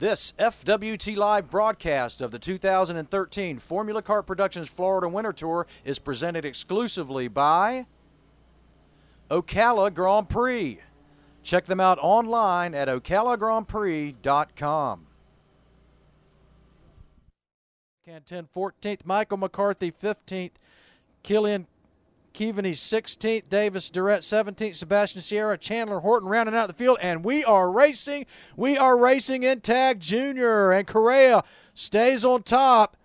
This FWT Live broadcast of the 2013 Formula Kart Productions Florida Winter Tour is presented exclusively by Ocala Grand Prix. Check them out online at ocalagrandprix.com. Canton 14th, Michael McCarthy 15th, Killian Keaveney 16th, Davis Durrett 17th, Sebastian Sierra, Chandler Horton rounding out the field, and we are racing. We are racing in TaG Jr., and Correa stays on top.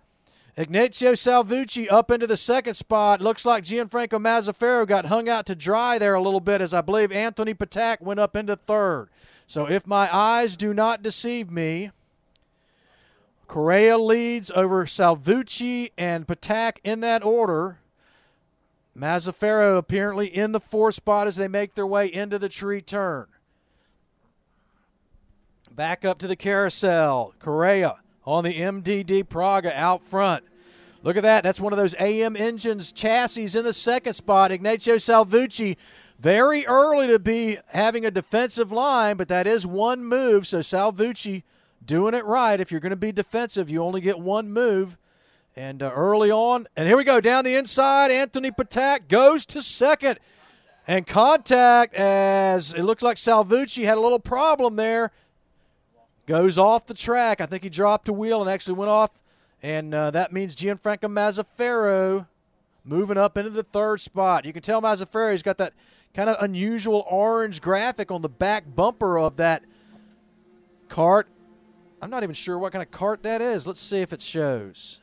Ignacio Salvucci up into the second spot. Looks like Gianfranco Mazzaferro got hung out to dry there a little bit, as I believe Anthony Patac went up into third. So if my eyes do not deceive me, Correa leads over Salvucci and Patac in that order. Mazzaferro apparently in the fourth spot as they make their way into the tree turn. Back up to the carousel. Correa on the MDD Praga out front. Look at that. That's one of those AM engines chassis in the second spot. Ignacio Salvucci very early to be having a defensive line, but that is one move. So Salvucci doing it right. If you're going to be defensive, you only get one move. And early on, and here we go, down the inside, Anthony Patac goes to second. And contact, as it looks like Salvucci had a little problem there, goes off the track. I think he dropped a wheel and actually went off, and that means Gianfranco Mazzaferro moving up into the third spot. You can tell Mazzaferro's got that kind of unusual orange graphic on the back bumper of that kart. I'm not even sure what kind of kart that is. Let's see if it shows.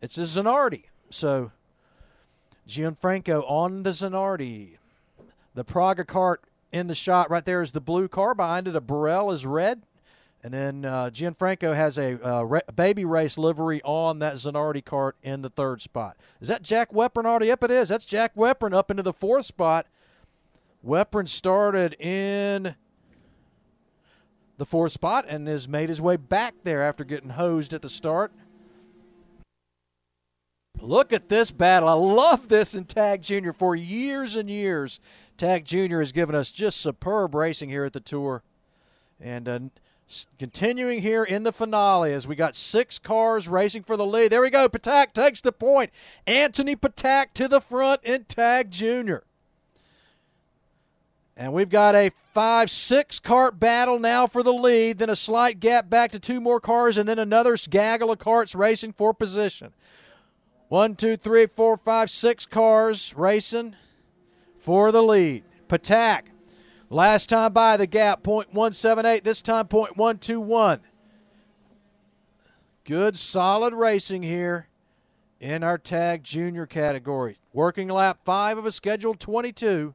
It's a Zanardi. So Gianfranco on the Zanardi. The Praga kart in the shot right there is the blue car. Behind it, a Burrell is red. And then Gianfranco has a baby race livery on that Zanardi kart in the third spot. Is that Jack Weprin already? Yep, it is. That's Jack Weprin up into the fourth spot. Weprin started in the fourth spot and has made his way back there after getting hosed at the start. Look at this battle. I love this in TaG Jr. For years and years, TaG Jr. has given us just superb racing here at the Tour. And continuing here in the finale as we got 6 cars racing for the lead. There we go. Patac takes the point. Anthony Patac to the front in TaG Jr. And we've got a 5-6 kart battle now for the lead, then a slight gap back to 2 more cars, and then another gaggle of karts racing for position. 1, 2, 3, 4, 5, 6 cars racing for the lead. Patac, last time by the gap, 0.178, this time 0.121. Good, solid racing here in our TaG Junior category. Working lap 5 of a scheduled 22.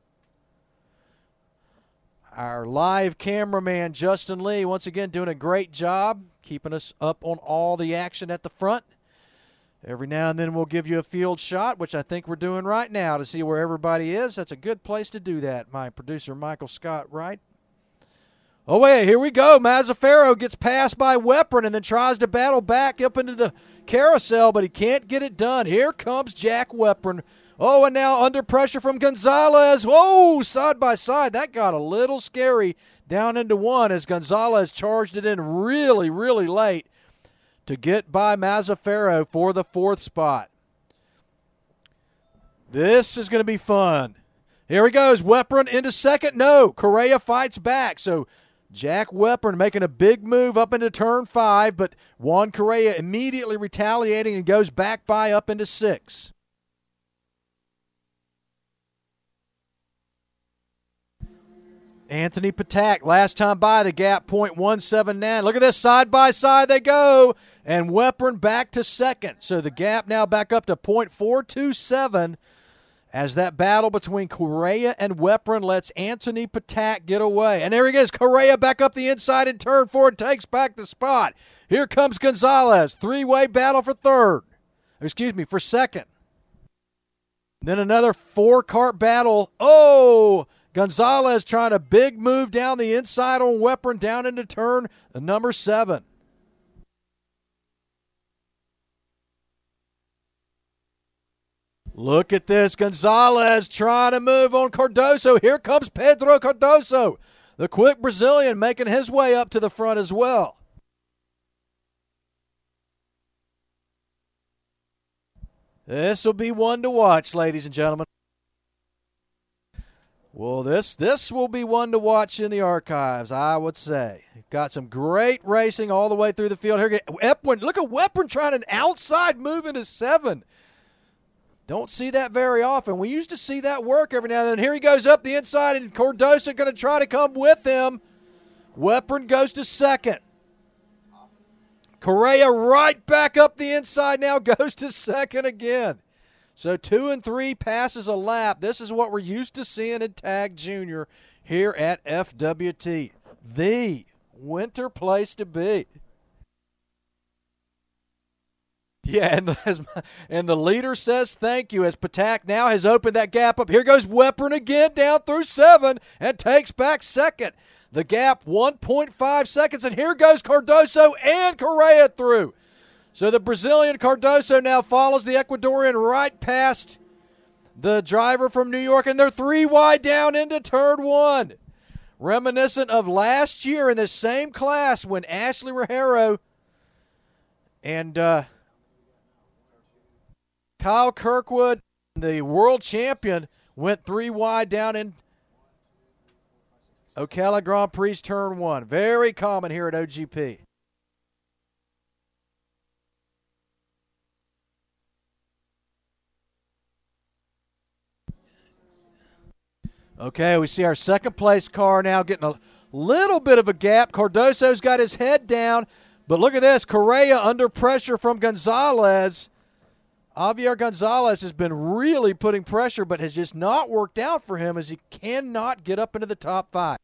Our live cameraman, Justin Lee, once again doing a great job, keeping us up on all the action at the front. Every now and then we'll give you a field shot, which I think we're doing right now to see where everybody is. That's a good place to do that, my producer Michael Scott, right? Oh, wait, here we go. Mazzaferro gets passed by Weprin and then tries to battle back up into the carousel, but he can't get it done. Here comes Jack Weprin. Oh, and now under pressure from Gonzalez. Whoa, side by side. That got a little scary down into one as Gonzalez charged it in really, really late to get by Mazzaferro for the fourth spot. This is going to be fun. Here he goes. Weprin into second. No, Correa fights back. So Jack Weprin making a big move up into turn 5, but Juan Correa immediately retaliating and goes back by up into 6. Anthony Patac, last time by the gap, 0.179. Look at this, side by side they go, and Weprin back to second. So the gap now back up to 0.427 as that battle between Correa and Weprin lets Anthony Patac get away. And there he is, Correa back up the inside in turn 4, takes back the spot. Here comes Gonzalez, 3-way battle for for second. Then another 4-kart battle. Oh, Gonzalez trying a big move down the inside on Weprin down into turn number 7. Look at this. Gonzalez trying to move on Cardoso. Here comes Pedro Cardoso. The quick Brazilian making his way up to the front as well. This will be one to watch, ladies and gentlemen. Well, this will be one to watch in the archives, I would say. Got some great racing all the way through the field. Here, Epwin, look at Weprin trying an outside move into 7. Don't see that very often. We used to see that work every now and then. Here he goes up the inside, and Cardoso going to try to come with him. Weprin goes to 2nd. Correa right back up the inside now, goes to 2nd again. So 2 and 3 passes a lap. This is what we're used to seeing in TaG Junior here at FWT. The winter place to be. Yeah, and the leader says thank you as Patac now has opened that gap up. Here goes Weprin again down through 7 and takes back 2nd. The gap 1.5 seconds, and here goes Cardoso and Correa through. So the Brazilian Cardoso now follows the Ecuadorian right past the driver from New York, and they're 3 wide down into turn 1. Reminiscent of last year in the same class when Ashley Rogero and Kyle Kirkwood, the world champion, went 3 wide down in Ocala Grand Prix turn 1. Very common here at OGP. Okay, we see our second place car now getting a little bit of a gap. Cardoso's got his head down, but look at this. Correa under pressure from Gonzalez. Javier Gonzalez has been really putting pressure, but has just not worked out for him as he cannot get up into the top 5.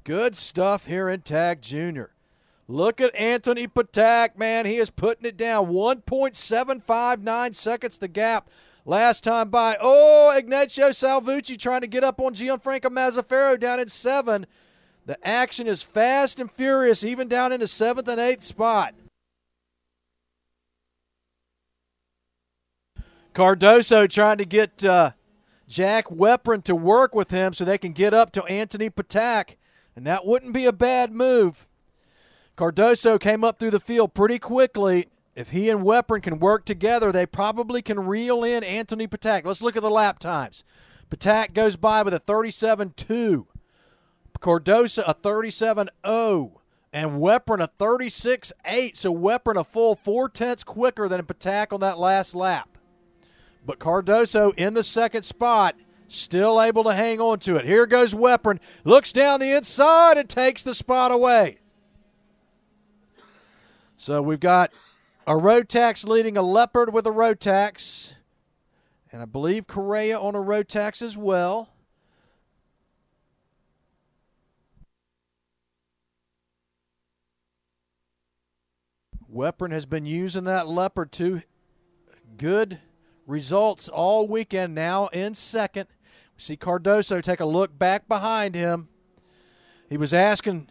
Good stuff here in TaG Junior. Look at Anthony Patac, man. He is putting it down. 1.759 seconds the gap. Last time by, Ignacio Salvucci trying to get up on Gianfranco Mazzaferro down in 7. The action is fast and furious, even down into 7th and 8th spot. Cardoso trying to get Jack Weprin to work with him so they can get up to Anthony Patac, and that wouldn't be a bad move. Cardoso came up through the field pretty quickly. If he and Weprin can work together, they probably can reel in Anthony Patac. Let's look at the lap times. Patac goes by with a 37.2. Cardoso a 37.0. And Weprin a 36.8. So Weprin a full 4/10 quicker than Patac on that last lap. But Cardoso in the 2nd spot, still able to hang on to it. Here goes Weprin. Looks down the inside and takes the spot away. So we've got a Rotax leading a Leopard with a Rotax. And I believe Correa on a Rotax as well. Weprin has been using that Leopard to good results all weekend, now in 2nd. We see Cardoso take a look back behind him. He was asking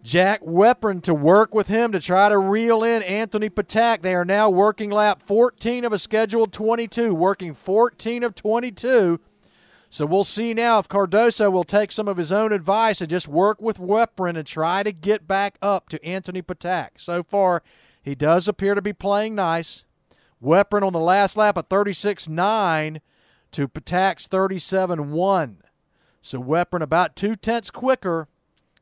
Jack Weprin to work with him to try to reel in Anthony Patac. They are now working lap 14 of a scheduled 22, working 14 of 22. So we'll see now if Cardoso will take some of his own advice and just work with Weprin and try to get back up to Anthony Patac. So far, he does appear to be playing nice. Weprin on the last lap a 36.9 to Patac's 37.1. So Weprin about 2/10 quicker.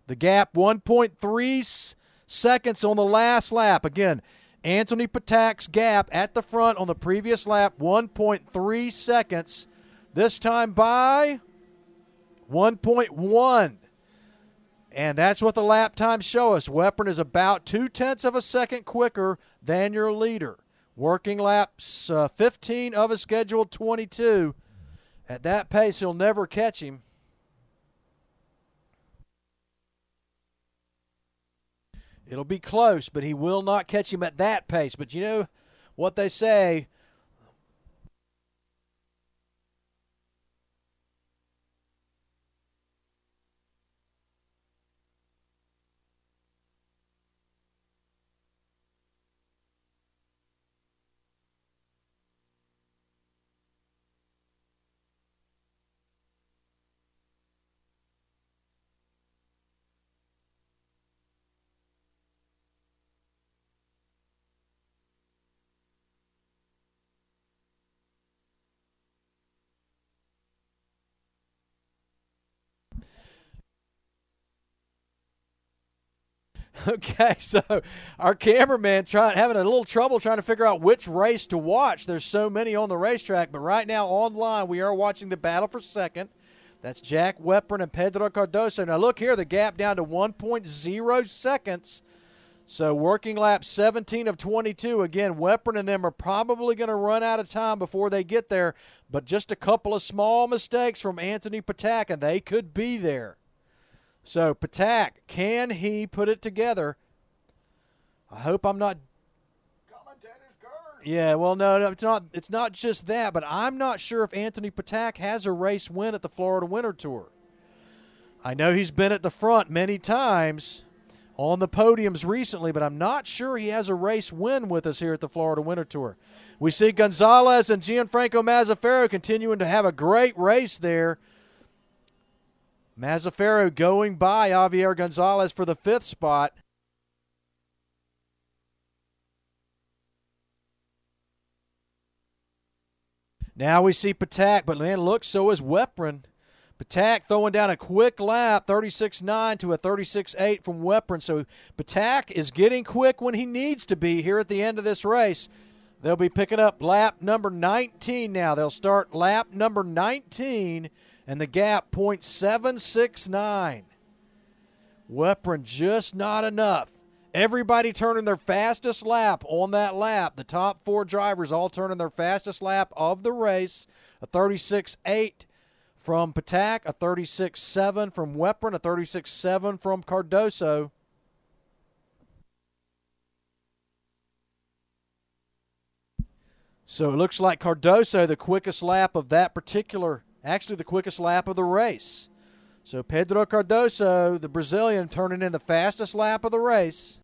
The gap 1.3 seconds on the last lap. Again, Anthony Patac's gap at the front on the previous lap, 1.3 seconds. This time by 1.1. And that's what the lap times show us. Weprin is about 2/10 of a second quicker than your leader. Working laps 15 of a scheduled 22. At that pace, he'll never catch him. It'll be close, but he will not catch him at that pace. But you know what they say, Okay, so our cameraman having a little trouble trying to figure out which race to watch. There's so many on the racetrack, but right now online we are watching the battle for second. That's Jack Weprin and Pedro Cardoso. Now look here, the gap down to 1.0 seconds. So working lap 17 of 22. Again, Weprin and them are probably going to run out of time before they get there, but just a couple of small mistakes from Anthony Patac, and they could be there. So Patac, can he put it together? I hope I'm not. Yeah, well, no, it's not. It's not just that, but I'm not sure if Anthony Patac has a race win at the Florida Winter Tour. I know he's been at the front many times on the podiums recently, but I'm not sure he has a race win with us here at the Florida Winter Tour. We see Gonzalez and Gianfranco Mazzaferro continuing to have a great race there. Mazzaferro going by Javier Gonzalez for the 5th spot. Now we see Patac, but man, look, so is Weprin. Patac throwing down a quick lap, 36.9 to a 36.8 from Weprin. So Patac is getting quick when he needs to be here at the end of this race. They'll be picking up lap number 19 now. They'll start lap number 19, and the gap, 0.769. Weprin just not enough. Everybody turning their fastest lap on that lap. The top 4 drivers all turning their fastest lap of the race. A 36.8 from Patac, a 36.7 from Weprin, a 36.7 from Cardoso. So it looks like Cardoso, the quickest lap of that particular, actually the quickest lap of the race. So Pedro Cardoso, the Brazilian, turning in the fastest lap of the race.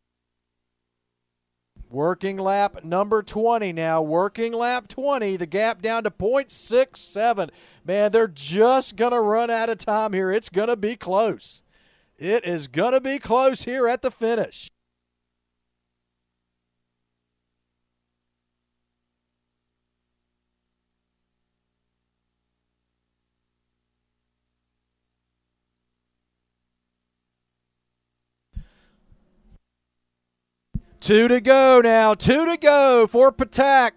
Working lap number 20 now. Working lap 20. The gap down to 0.67. Man, they're just going to run out of time here. It's going to be close. It is going to be close here at the finish. Two to go now. 2 to go for Patac.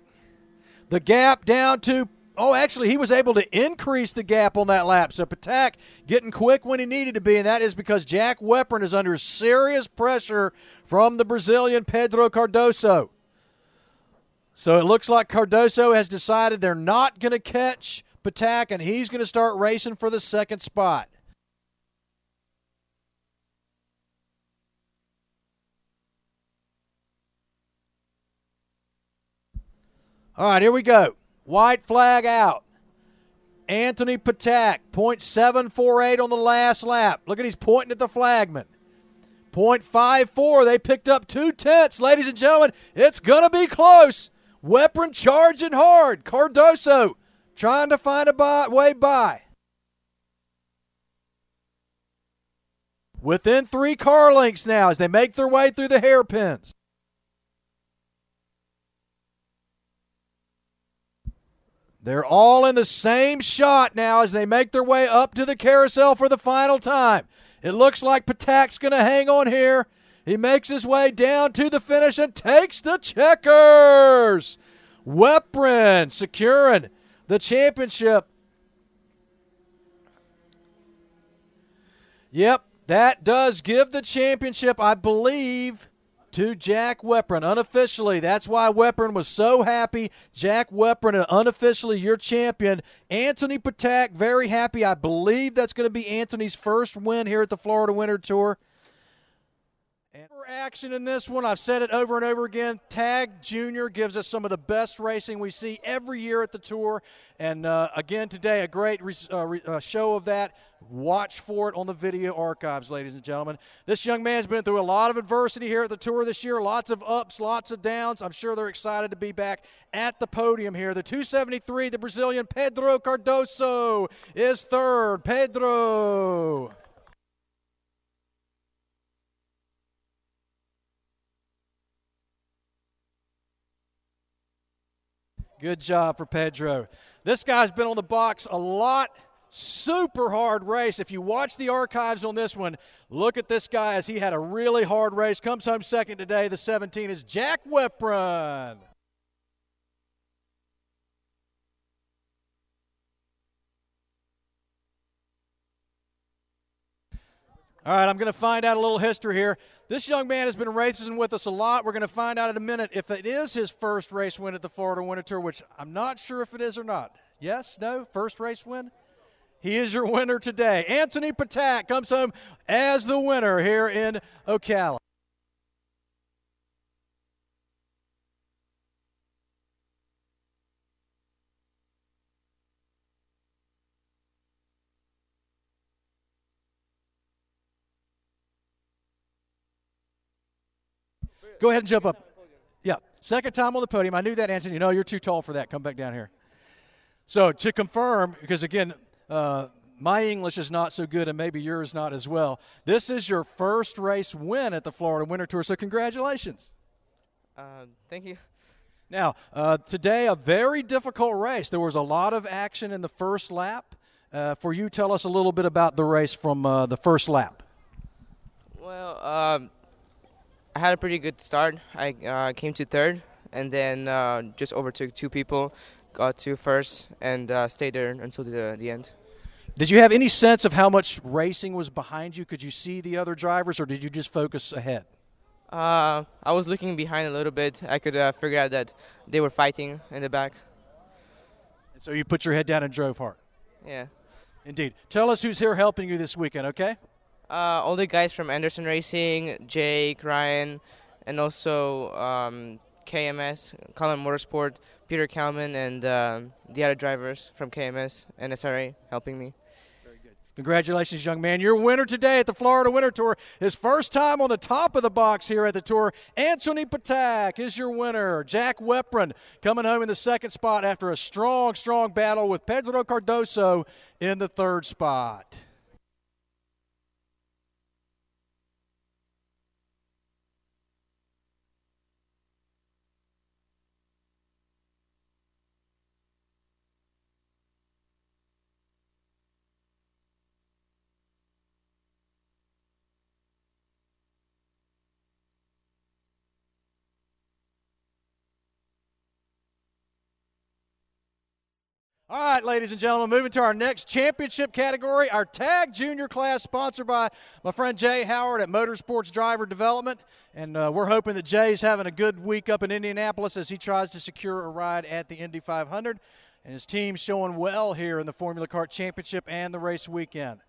The gap down to, actually he was able to increase the gap on that lap. So Patac getting quick when he needed to be, and that is because Jack Weprin is under serious pressure from the Brazilian Pedro Cardoso. So it looks like Cardoso has decided they're not going to catch Patac, and he's going to start racing for the 2nd spot. All right, here we go. White flag out. Anthony Patac, 0.748 on the last lap. Look at, he's pointing at the flagman. 0.54, they picked up 0.2. Ladies and gentlemen, it's going to be close. Weprin charging hard. Cardoso trying to find a way by. Within 3 car lengths now as they make their way through the hairpins. They're all in the same shot now as they make their way up to the carousel for the final time. It looks like Patac's going to hang on here. He makes his way down to the finish and takes the checkers. Weprin securing the championship. Yep, that does give the championship, I believe, to Jack Weprin. Unofficially, that's why Weprin was so happy. Jack Weprin, unofficially your champion. Anthony Patac, very happy. I believe that's going to be Anthony's first win here at the Florida Winter Tour. And for action in this one, I've said it over and over again, TaG Jr. gives us some of the best racing we see every year at the Tour. And again today, a great show of that. Watch for it on the video archives, ladies and gentlemen. This young man's been through a lot of adversity here at the Tour this year. Lots of ups, lots of downs. I'm sure they're excited to be back at the podium here. The 273, the Brazilian Pedro Cardoso is third. Pedro. Good job for Pedro. This guy's been on the box a lot Super hard race. If you watch the archives on this one, look at this guy as he had a really hard race. Comes home second today. The 17 is Jack Wepron. All right, I'm going to find out a little history here. This young man has been racing with us a lot. We're going to find out in a minute if it is his first race win at the Florida Winter Tour, which I'm not sure if it is or not. Yes? No? First race win? He is your winner today. Anthony Patac comes home as the winner here in Ocala. Go ahead and jump up. Yeah, second time on the podium. I knew that, Anthony. No, you're too tall for that. Come back down here. So to confirm, because again, my English is not so good and maybe yours not as well, this is your first race win at the Florida Winter Tour, so congratulations. Thank you. Now, today a very difficult race. There was a lot of action in the first lap. For you, tell us a little bit about the race from the first lap. Well, I had a pretty good start. I came to third, and then just overtook two people, got to first, and stayed there until the end. Did you have any sense of how much racing was behind you? Could you see the other drivers, or did you just focus ahead? I was looking behind a little bit. I could figure out that they were fighting in the back. And so you put your head down and drove hard. Yeah. Indeed. Tell us who's here helping you this weekend, okay? All the guys from Anderson Racing, Jake, Ryan, and also KMS, Colin Motorsport, Peter Kalman, and the other drivers from KMS and SRA helping me. Very good. Congratulations, young man. Your winner today at the Florida Winter Tour. His first time on the top of the box here at the Tour. Anthony Patac is your winner. Jack Wepron coming home in the second spot after a strong, strong battle with Pedro Cardoso in the third spot. All right, ladies and gentlemen, moving to our next championship category, our TaG Junior class, sponsored by my friend Jay Howard at Motorsports Driver Development. And we're hoping that Jay's having a good week up in Indianapolis as he tries to secure a ride at the Indy 500. And his team's showing well here in the Formula Kart Championship and the race weekend.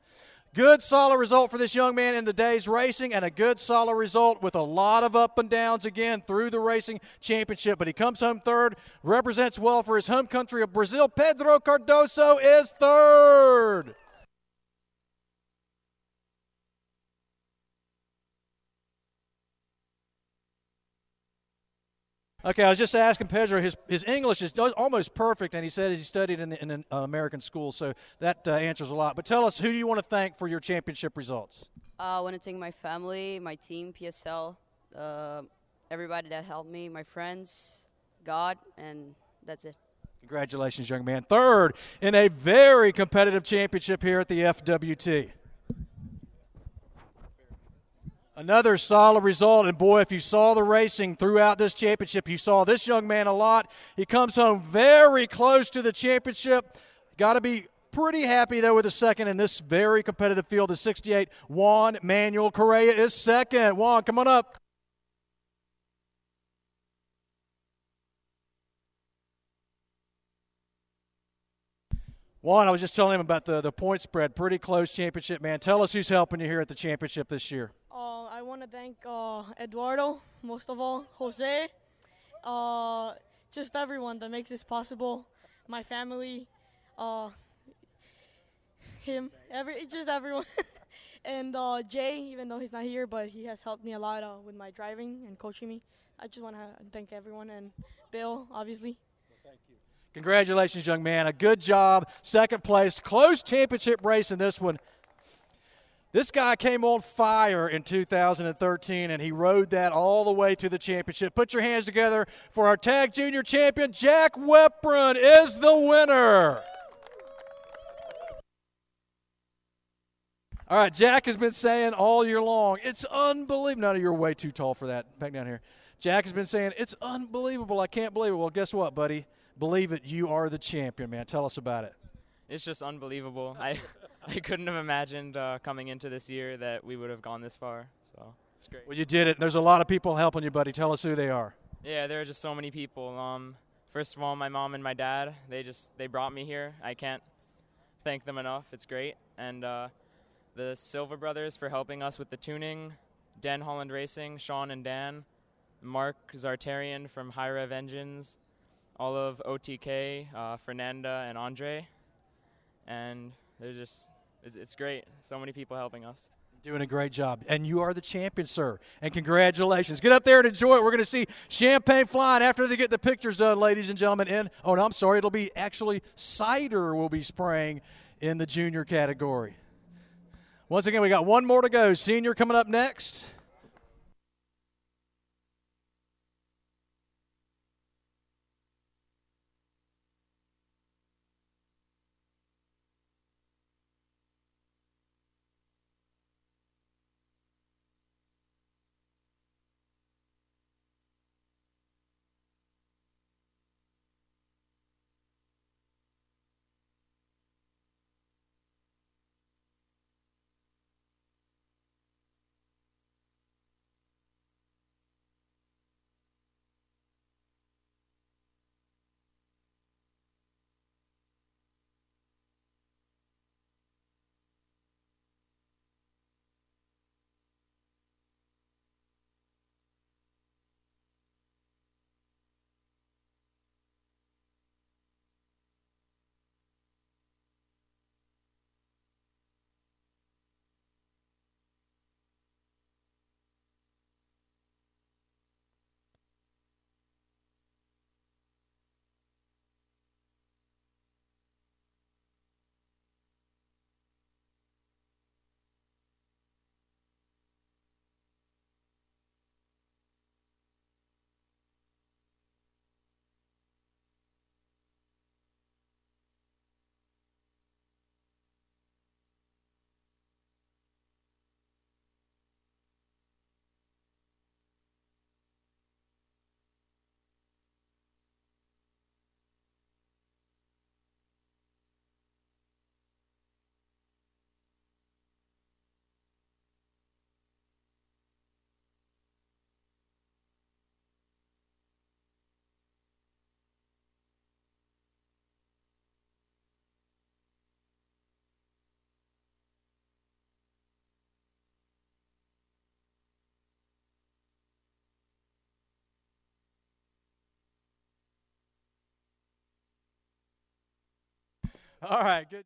Good, solid result for this young man in the day's racing, and a good, solid result with a lot of up and downs again through the racing championship. But he comes home third, represents well for his home country of Brazil. Pedro Cardoso is third. Okay, I was just asking Pedro, his English is almost perfect, and he said he studied in an American school, so that answers a lot. But tell us, who do you want to thank for your championship results? I want to thank my family, my team, PSL, everybody that helped me, my friends, God, and that's it. Congratulations, young man. Third in a very competitive championship here at the FWT. Another solid result, and boy, if you saw the racing throughout this championship, you saw this young man a lot. He comes home very close to the championship. Got to be pretty happy, though, with the second in this very competitive field. The 68, Juan Manuel Correa is second. Juan, come on up. Juan, I was just telling him about the point spread. Pretty close championship, man. Tell us who's helping you here at the championship this year. I want to thank Eduardo, most of all, Jose, just everyone that makes this possible, my family, just everyone, and Jay, even though he's not here, but he has helped me a lot with my driving and coaching me. I just want to thank everyone, and Bill, obviously. Well, thank you. Congratulations, young man. A good job. Second place. Close championship race in this one. This guy came on fire in 2013, and he rode that all the way to the championship. Put your hands together for our TaG Junior champion. Jack Wepron is the winner. All right, Jack has been saying all year long, it's unbelievable. No, you're way too tall for that. Back down here. Jack has been saying, it's unbelievable. I can't believe it. Well, guess what, buddy? Believe it. You are the champion, man. Tell us about it. It's just unbelievable. I couldn't have imagined coming into this year that we would have gone this far. So it's great. Well, you did it. There's a lot of people helping you, buddy. Tell us who they are. Yeah, there are just so many people. First of all, my mom and my dad. They brought me here. I can't thank them enough. It's great. And the Silva brothers for helping us with the tuning, Dan Holland Racing, Sean and Dan, Mark Zartarian from High Rev Engines, all of OTK, Fernanda and Andre, and it's great. So many people helping us. Doing a great job. And you are the champion, sir. And congratulations. Get up there and enjoy it. We're going to see champagne flying after they get the pictures done, ladies and gentlemen. And, oh, no, I'm sorry. It'll be actually cider will be spraying in the junior category. Once again, we got one more to go. Senior coming up next. All right, good.